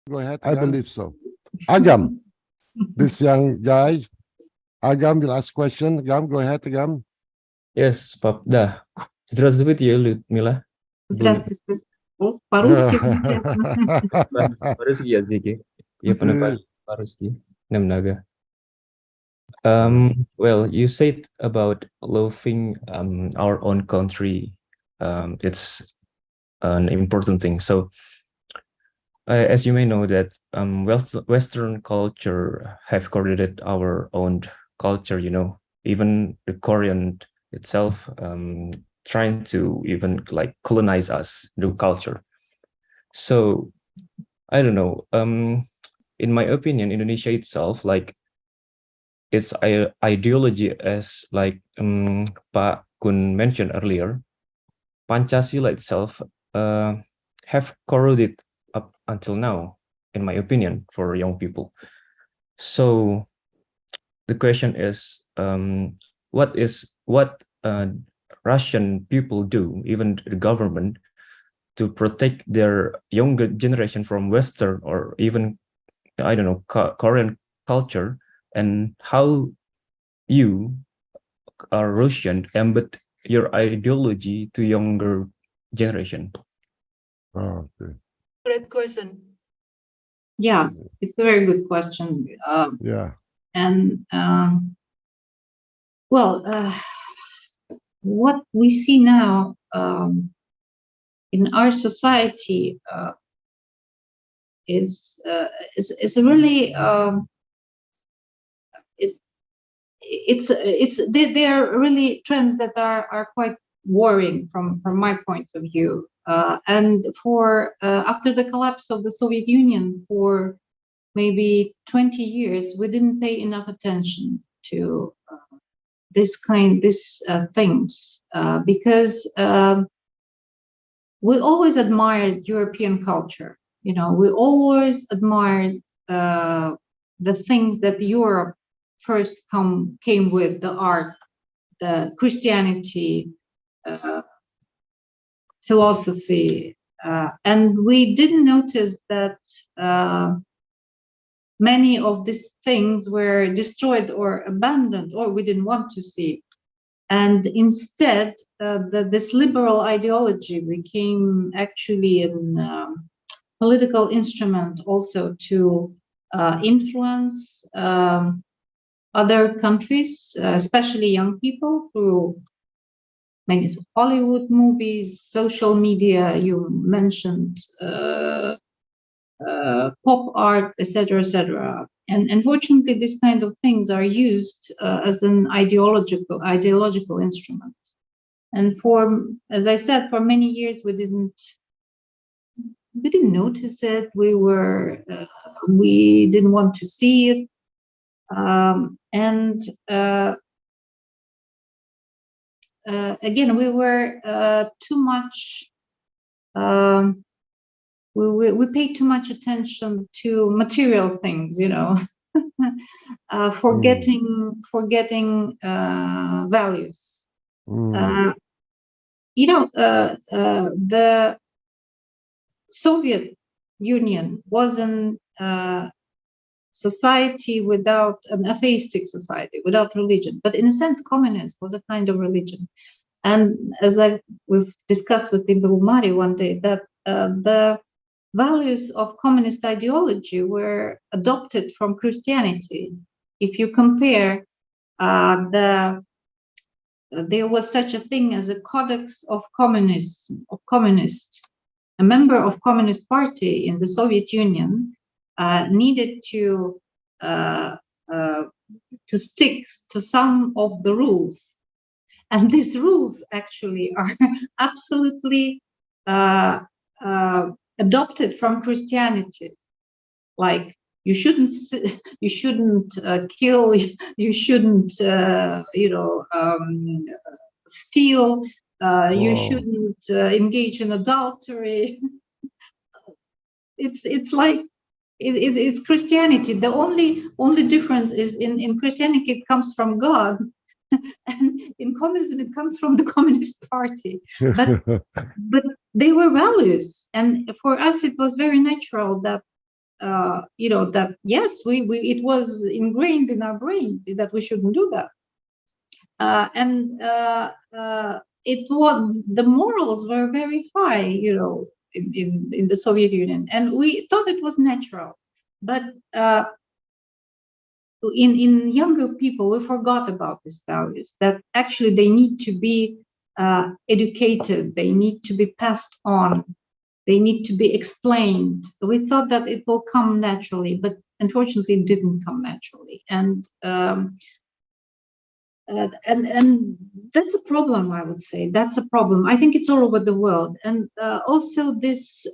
Go ahead. I believe so. Agam, this young guy. Agam will ask question. Agam, go ahead, Agam. Yes, Pap. Да. Здравствуйте, Lyudmila. Здравствуйте. О, по-русски. По-русски языке. Я понимаю по-русски немного. Well, you said about loving our own country. It's an important thing. So, as you may know that Western culture have created our own culture. You know, even the Korean itself trying to even like colonize us, the culture. So, I don't know. In my opinion, Indonesia itself, like its ideology, as like Pak Kun mentioned earlier, Pancasila itself have corroded up until now, in my opinion, for young people. So the question is, what Russian people do, even the government, to protect their younger generation from Western or even, I don't know, Korean culture, and how you, are Russian, embed your ideology to younger generation? Oh, okay. Great question. Yeah, it's a very good question. Yeah. And what we see now in our society is really they are really trends that are quite worrying from my point of view. And for after the collapse of the Soviet Union, for maybe 20 years, we didn't pay enough attention to these things because we always admired European culture. You know, we always admired the things that Europe first came with: the art, the Christianity, philosophy, and we didn't notice that many of these things were destroyed or abandoned, or we didn't want to see. And instead, this liberal ideology became actually a political instrument also to influence other countries, especially young people, through many Hollywood movies, social media. You mentioned pop art, etc., etc. And unfortunately, these kind of things are used as an ideological instrument. And as I said, for many years we didn't notice it. We didn't want to see it, and again, we were too much. We paid too much attention to material things, you know, forgetting values. You know, the Soviet Union was an society without an atheistic society, without religion. But in a sense, communism was a kind of religion. And as we've discussed with Dimple Mari one day, that the values of communist ideology were adopted from Christianity. If you compare there was such a thing as a codex of communists. A member of Communist Party in the Soviet Union needed to stick to some of the rules, and these rules actually are absolutely adopted from Christianity. Like you shouldn't kill, you shouldn't steal, you shouldn't engage in adultery. It's like it's Christianity. The only difference is in Christianity it comes from God, and in communism it comes from the Communist Party. But they were values, and for us it was very natural that that yes, it was ingrained in our brains that we shouldn't do that. It was, the morals were very high, in the Soviet Union, and we thought it was natural. But in younger people, we forgot about these values, that actually they need to be educated, they need to be passed on, they need to be explained. We thought that it will come naturally, but unfortunately it didn't come naturally. And that's a problem, I would say. That's a problem. I think it's all over the world. And also this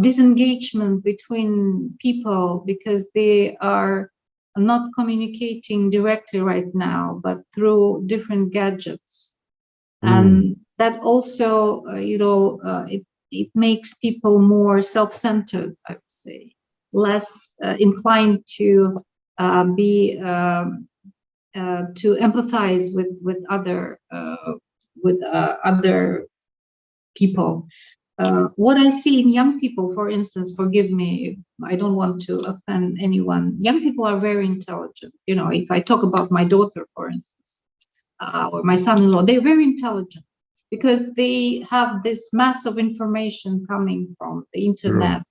disengagement between people, because they are not communicating directly right now, but through different gadgets. And that also, it makes people more self-centered, I would say, less inclined to be to empathize with other people. What I see in young people, for instance, forgive me, I don't want to offend anyone. Young people are very intelligent. If I talk about my daughter, for instance, or my son-in-law, they're very intelligent because they have this mass of information coming from the internet,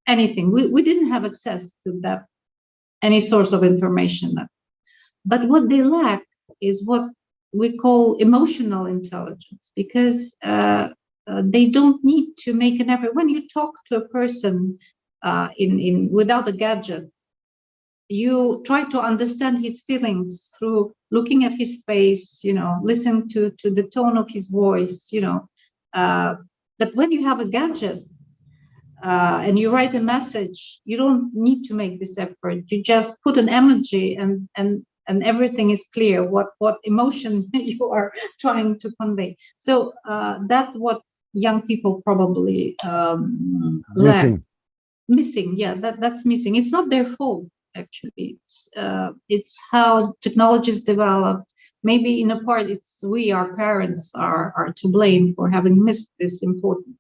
anything. We didn't have access to that, any source of information. But what they lack is what we call emotional intelligence, because they don't need to make an effort. When you talk to a person without a gadget, you try to understand his feelings through looking at his face, listen to the tone of his voice, but when you have a gadget and you write a message, you don't need to make this effort. You just put an emoji and everything is clear what emotion you are trying to convey. So that's what young people probably lack. Missing, yeah, that's missing. It's not their fault, actually. It's how technologies develop. Maybe in a part, it's we, our parents, are to blame for having missed this important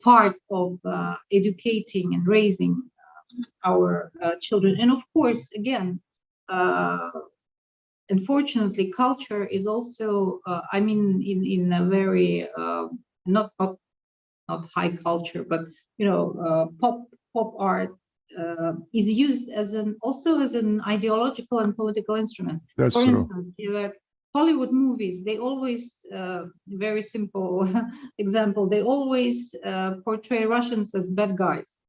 part of educating and raising our children. And of course, again, unfortunately, culture is also, in a very not high culture, but pop art is used also as an ideological and political instrument. That's For true. instance, like Hollywood movies, they always, very simple example, they always portray Russians as bad guys.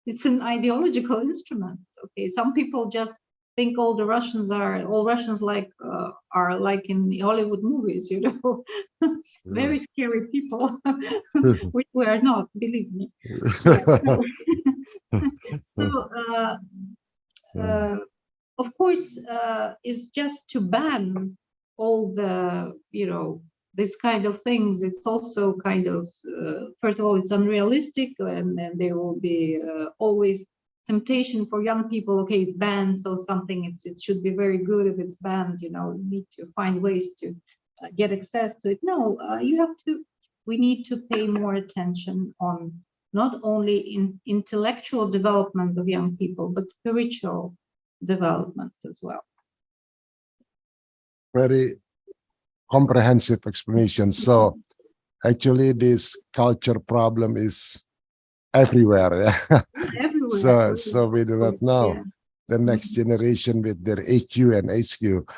It's an ideological instrument. Okay, some people just think all Russians like are like in the Hollywood movies, very scary people, which we are not, believe me. Of course, it's just to ban all the, this kind of things. It's also kind of, first of all, it's unrealistic, and then there will be always temptation for young people. Okay, it's banned, so something it should be very good if it's banned. You need to find ways to get access to it. No, we need to pay more attention on not only in intellectual development of young people, but spiritual development as well. Very comprehensive explanation. So actually this culture problem is everywhere. Everywhere. So we do not know the next generation with their HQ and HQ.